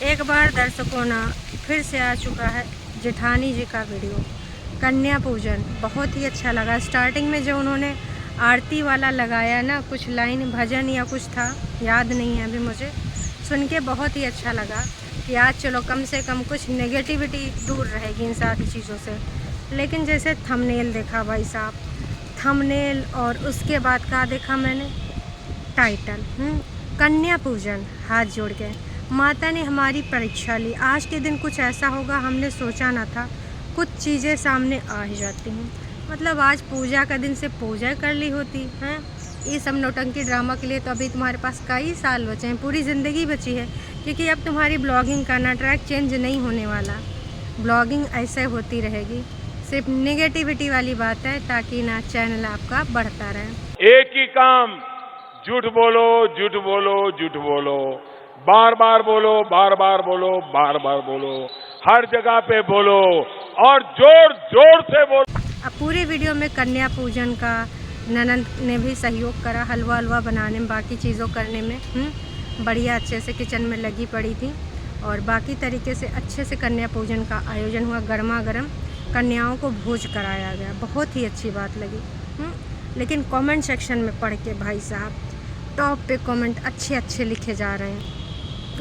एक बार दर्शकों ना फिर से आ चुका है जेठानी जी का वीडियो कन्या पूजन। बहुत ही अच्छा लगा। स्टार्टिंग में जो उन्होंने आरती वाला लगाया ना, कुछ लाइन भजन या कुछ था, याद नहीं है अभी मुझे, सुन के बहुत ही अच्छा लगा कि आज चलो कम से कम कुछ नेगेटिविटी दूर रहेगी इन सारी चीज़ों से। लेकिन जैसे थंबनेल देखा भाई साहब, थंबनेल और उसके बाद का देखा मैंने टाइटल, कन्या पूजन। हाथ जोड़ के माता ने हमारी परीक्षा ली। आज के दिन कुछ ऐसा होगा हमने सोचा ना था। कुछ चीज़ें सामने आ ही जाती हैं। मतलब आज पूजा का दिन से पूजा कर ली होती हैं। ये सब नौटंकी ड्रामा के लिए तो अभी तुम्हारे पास कई साल बचे हैं, पूरी ज़िंदगी बची है। क्योंकि अब तुम्हारी ब्लॉगिंग का ना ट्रैक चेंज नहीं होने वाला। ब्लॉगिंग ऐसे होती रहेगी। सिर्फ नेगेटिविटी वाली बात है ताकि ना चैनल आपका बढ़ता रहे। एक ही काम, झूठ बोलो, झूठ बोलो, झूठ बोलो, बार बार बोलो, बार बार बोलो, बार बार बोलो, हर जगह पे बोलो और जोर जोर से बोलो। अब पूरे वीडियो में कन्या पूजन का ननंद ने भी सहयोग करा, हलवा हलवा बनाने में, बाकी चीज़ों करने में बढ़िया अच्छे से किचन में लगी पड़ी थी। और बाकी तरीके से अच्छे से कन्या पूजन का आयोजन हुआ। गर्मा गर्म कन्याओं को भोज कराया गया। बहुत ही अच्छी बात लगी। लेकिन कमेंट सेक्शन में पढ़ के भाई साहब टॉप पे कमेंट अच्छे अच्छे लिखे जा रहे हैं।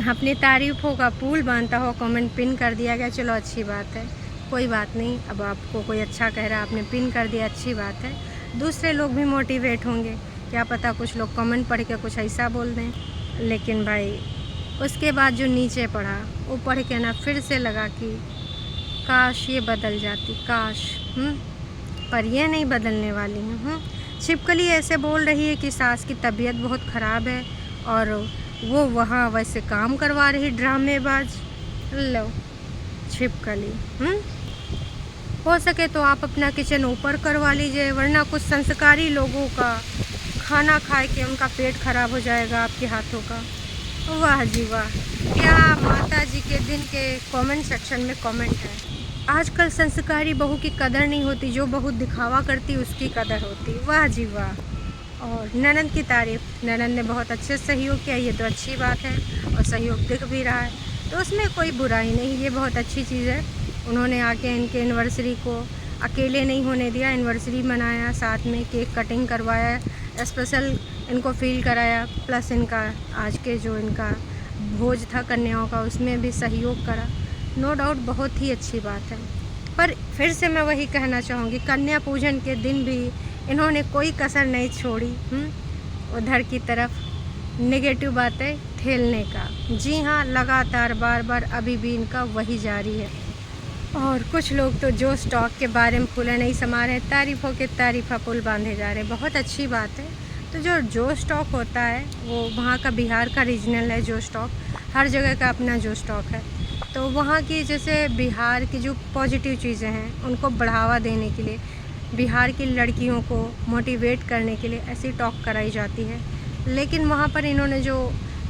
अपनी तारीफ़ों का पुल बांधता हुआ कमेंट पिन कर दिया गया। चलो अच्छी बात है, कोई बात नहीं। अब आपको कोई अच्छा कह रहा है, आपने पिन कर दिया, अच्छी बात है। दूसरे लोग भी मोटिवेट होंगे, क्या पता कुछ लोग कमेंट पढ़ के कुछ ऐसा बोल दें। लेकिन भाई उसके बाद जो नीचे पढ़ा वो पढ़ के ना फिर से लगा कि काश ये बदल जाती, काश। पर ये नहीं बदलने वाली हैं। छिपकली ऐसे बोल रही है कि सास की तबीयत बहुत ख़राब है और वो वहाँ वैसे काम करवा रही ड्रामेबाज। लो छिपकली, हो सके तो आप अपना किचन ऊपर करवा लीजिए, वरना कुछ संस्कारी लोगों का खाना खाए के उनका पेट खराब हो जाएगा आपके हाथों का। वाह जी वाह, क्या माता जी के दिन के कमेंट सेक्शन में कमेंट है। आजकल संस्कारी बहू की कदर नहीं होती, जो बहू दिखावा करती उसकी कदर होती। वाह जी वाह। और ननंद की तारीफ़, ननंद ने बहुत अच्छे सहयोग किया, ये तो अच्छी बात है और सहयोग दिख भी रहा है, तो उसमें कोई बुराई नहीं, ये बहुत अच्छी चीज़ है। उन्होंने आके इनके एनिवर्सरी को अकेले नहीं होने दिया, एनिवर्सरी मनाया, साथ में केक कटिंग करवाया, स्पेशल इनको फील कराया, प्लस इनका आज के जो इनका भोज था कन्याओं का उसमें भी सहयोग करा। नो डाउट बहुत ही अच्छी बात है। पर फिर से मैं वही कहना चाहूँगी, कन्या पूजन के दिन भी इन्होंने कोई कसर नहीं छोड़ी उधर की तरफ नेगेटिव बातें ठेलने का। जी हाँ, लगातार बार बार अभी भी इनका वही जारी है। और कुछ लोग तो जो स्टॉक के बारे में फूले नहीं समा रहे, तारीफ़ों के तारीफ़ा पुल बांधे जा रहे। बहुत अच्छी बात है। तो जो स्टॉक होता है वो वहाँ का बिहार का रीजनल है। जो स्टॉक, हर जगह का अपना जो स्टॉक है, तो वहाँ की जैसे बिहार की जो पॉजिटिव चीज़ें हैं उनको बढ़ावा देने के लिए, बिहार की लड़कियों को मोटिवेट करने के लिए ऐसी टॉक कराई जाती है। लेकिन वहाँ पर इन्होंने जो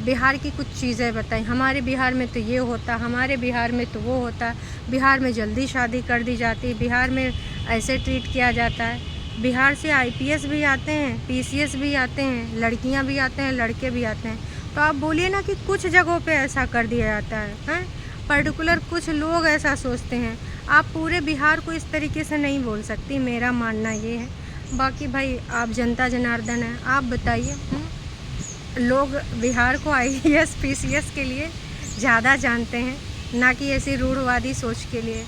बिहार की कुछ चीज़ें बताई, हमारे बिहार में तो ये होता, हमारे बिहार में तो वो होता, बिहार में जल्दी शादी कर दी जाती, बिहार में ऐसे ट्रीट किया जाता है। बिहार से आईपीएस भी आते हैं, पीसीएस भी आते हैं, लड़कियाँ भी आते हैं, लड़के भी आते हैं। तो आप बोलिए ना कि कुछ जगहों पे ऐसा कर दिया जाता है, पर्टिकुलर कुछ लोग ऐसा सोचते हैं। आप पूरे बिहार को इस तरीके से नहीं बोल सकती, मेरा मानना ये है। बाकी भाई आप जनता जनार्दन हैं, आप बताइए। लोग बिहार को आईएएस पीसीएस के लिए ज़्यादा जानते हैं, ना कि ऐसी रूढ़वादी सोच के लिए।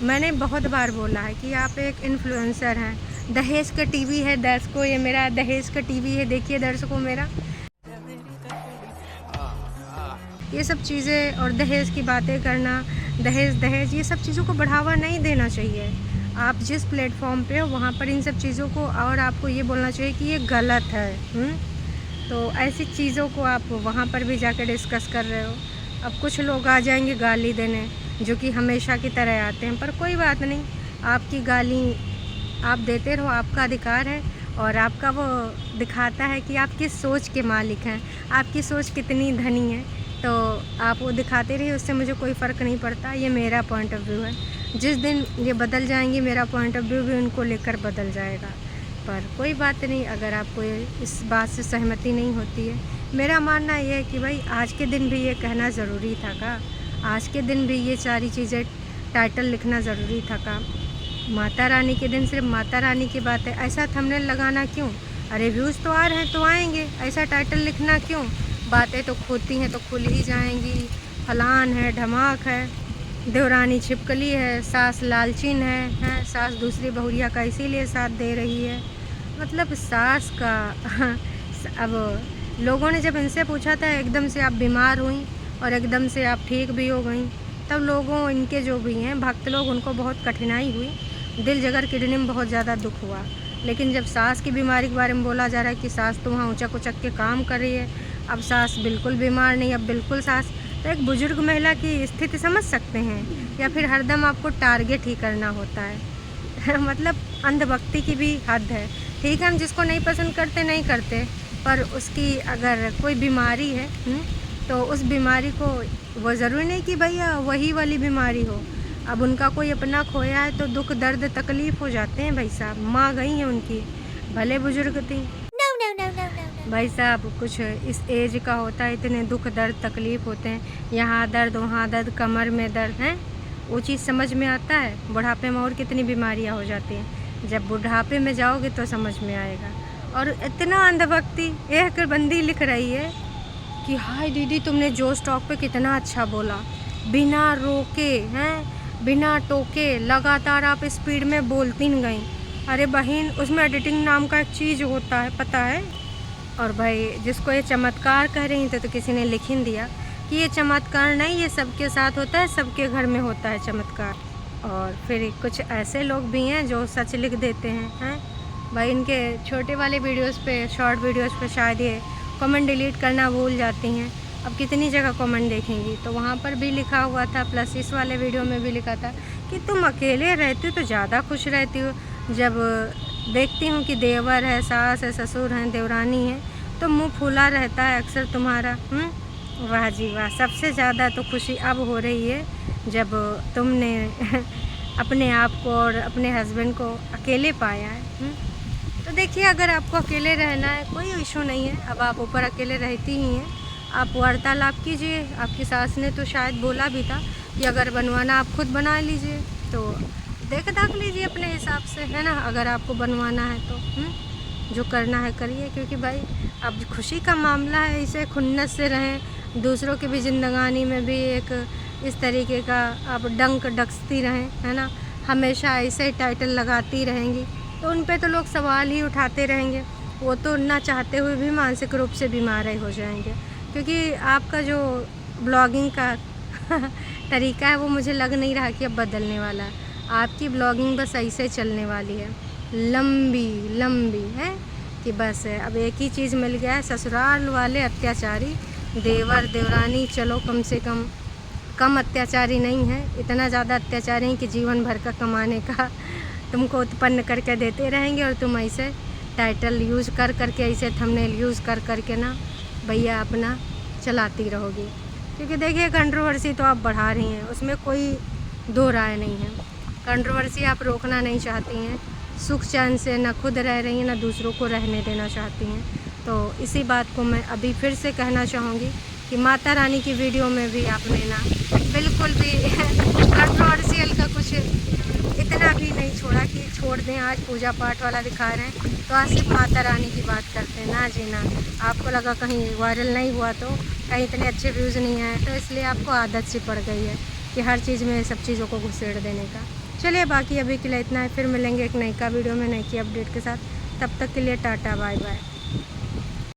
मैंने बहुत बार बोला है कि आप एक इन्फ्लुएंसर हैं। दहेज का टीवी है दर्शकों, ये मेरा दहेज का टीवी है, देखिए दर्शकों मेरा। ये सब चीज़ें और दहेज की बातें करना, दहेज ये सब चीज़ों को बढ़ावा नहीं देना चाहिए। आप जिस प्लेटफॉर्म पे हो वहाँ पर इन सब चीज़ों को, और आपको ये बोलना चाहिए कि ये गलत है। तो ऐसी चीज़ों को आप वहाँ पर भी जाकर डिस्कस कर रहे हो। अब कुछ लोग आ जाएंगे गाली देने, जो कि हमेशा की तरह आते हैं, पर कोई बात नहीं, आपकी गाली आप देते रहो, आपका अधिकार है। और आपका वो दिखाता है कि आप किस सोच के मालिक हैं, आपकी सोच कितनी धनी है। तो आप वो दिखाते रहिए, उससे मुझे कोई फ़र्क नहीं पड़ता। ये मेरा पॉइंट ऑफ व्यू है। जिस दिन ये बदल जाएंगी, मेरा पॉइंट ऑफ व्यू भी उनको लेकर बदल जाएगा। पर कोई बात नहीं, अगर आपको इस बात से सहमति नहीं होती है मेरा मानना ये है कि भाई आज के दिन भी ये कहना ज़रूरी था का, आज के दिन भी ये सारी चीज़ें टाइटल लिखना ज़रूरी था का। माता रानी के दिन सिर्फ माता रानी की बात है, ऐसा थंबनेल लगाना क्यों? अरे व्यूज़ तो आ रहे हैं तो आएंगे, ऐसा टाइटल लिखना क्यों? बातें तो खुलती हैं तो खुल ही जाएंगी, फलान है ढमाक है, देवरानी छिपकली है, सास लालचीन है, सास दूसरी बहुरिया का इसीलिए साथ दे रही है। मतलब सास का अब लोगों ने जब इनसे पूछा था एकदम से आप बीमार हुई और एकदम से आप ठीक भी हो गई, तब लोगों इनके जो भी हैं भक्त लोग उनको बहुत कठिनाई हुई, दिल जगर किडनी में बहुत ज़्यादा दुख हुआ। लेकिन जब सास की बीमारी के बारे में बोला जा रहा है कि सास तो वहाँ ऊँचक उचक के काम कर रही है, अब सास बिल्कुल बीमार नहीं, अब बिल्कुल सास, तो एक बुजुर्ग महिला की स्थिति समझ सकते हैं, या फिर हरदम आपको टारगेट ही करना होता है मतलब अंधभक्ति की भी हद है। ठीक है, हम जिसको नहीं पसंद करते नहीं करते, पर उसकी अगर कोई बीमारी है तो उस बीमारी को, वो ज़रूरी नहीं कि भैया वही वाली बीमारी हो। अब उनका कोई अपना खोया है तो दुख दर्द तकलीफ़ हो जाते हैं भाई साहब। माँ गई हैं उनकी, भले बुजुर्ग थी, भाई साहब कुछ इस एज का होता है, इतने दुख दर्द तकलीफ़ होते हैं, यहाँ दर्द वहाँ दर्द, कमर में दर्द है, वो चीज़ समझ में आता है। बुढ़ापे में और कितनी बीमारियाँ हो जाती हैं, जब बुढ़ापे में जाओगे तो समझ में आएगा। और इतना अंधभक्ति, एक बंदी लिख रही है कि हाय दीदी तुमने जो स्टॉक पे कितना अच्छा बोला, बिना रोके हैं, बिना टोके लगातार आप स्पीड में बोलती न गई। अरे बहन, उसमें एडिटिंग नाम का एक चीज़ होता है, पता है? और भाई जिसको ये चमत्कार कह रही थे तो किसी ने लिख ही दिया कि ये चमत्कार नहीं, ये सबके साथ होता है, सबके घर में होता है चमत्कार। और फिर कुछ ऐसे लोग भी हैं जो सच लिख देते हैं भाई। इनके छोटे वाले वीडियोस पे, शॉर्ट वीडियोस पे शायद ये कमेंट डिलीट करना भूल जाती हैं। अब कितनी जगह कमेंट देखेंगी, तो वहाँ पर भी लिखा हुआ था, प्लस इस वाले वीडियो में भी लिखा था कि तुम अकेले रहती हो तो ज़्यादा खुश रहती हो, जब देखती हूँ कि देवर है, सास है, ससुर हैं, देवरानी है, तो मुँह फूला रहता है अक्सर तुम्हारा। वाह जी वाह, सबसे ज़्यादा तो खुशी अब हो रही है जब तुमने अपने आप को और अपने हस्बैंड को अकेले पाया है। तो देखिए, अगर आपको अकेले रहना है कोई इशू नहीं है, अब आप ऊपर अकेले रहती ही हैं, आप वार्तालाप कीजिए। आपकी सास ने तो शायद बोला भी था कि अगर बनवाना आप खुद बना लीजिए, तो देख दाख लीजिए अपने हिसाब से, है ना। अगर आपको बनवाना है तो जो करना है करिए, क्योंकि भाई अब खुशी का मामला है, इसे खुन्नस से रहें। दूसरों की भी ज़िंदगानी में भी एक इस तरीके का आप डंक डसती रहें, है ना। हमेशा ऐसे ही टाइटल लगाती रहेंगी तो उन पे तो लोग सवाल ही उठाते रहेंगे। वो तो ना चाहते हुए भी मानसिक रूप से बीमार ही हो जाएंगे, क्योंकि आपका जो ब्लॉगिंग का तरीका है वो मुझे लग नहीं रहा कि अब बदलने वाला है। आपकी ब्लॉगिंग बस ऐसे चलने वाली है, लंबी लंबी है कि बस अब एक ही चीज़ मिल गया है, ससुराल वाले अत्याचारी, देवर देवरानी चलो कम से कम अत्याचारी नहीं है, इतना ज़्यादा अत्याचारी हैं कि जीवन भर का कमाने का तुमको उत्पन्न करके देते रहेंगे, और तुम ऐसे टाइटल यूज़ कर करके, ऐसे थंबनेल यूज़ कर करके ना भैया अपना चलाती रहोगी। क्योंकि देखिए, कंट्रोवर्सी तो आप बढ़ा रही हैं, उसमें कोई दो राय नहीं है। कंट्रोवर्सी आप रोकना नहीं चाहती हैं, सुख चैन से ना खुद रह रही हैं ना दूसरों को रहने देना चाहती हैं। तो इसी बात को मैं अभी फिर से कहना चाहूँगी कि माता रानी की वीडियो में भी आपने ना बिल्कुल भी कंट्रोवर्शियल का कुछ इतना भी नहीं छोड़ा कि छोड़ दें, आज पूजा पाठ वाला दिखा रहे हैं तो आज सिर्फ माता रानी की बात करते हैं। ना जी ना, आपको लगा कहीं वायरल नहीं हुआ तो, कहीं इतने अच्छे व्यूज़ नहीं आए तो, इसलिए आपको आदत सी पड़ गई है कि हर चीज़ में सब चीज़ों को घुसेड़ देने का। चलिए, बाकी अभी के लिए इतना है, फिर मिलेंगे एक नई का वीडियो में नई की अपडेट के साथ। तब तक के लिए टाटा बाय बाय।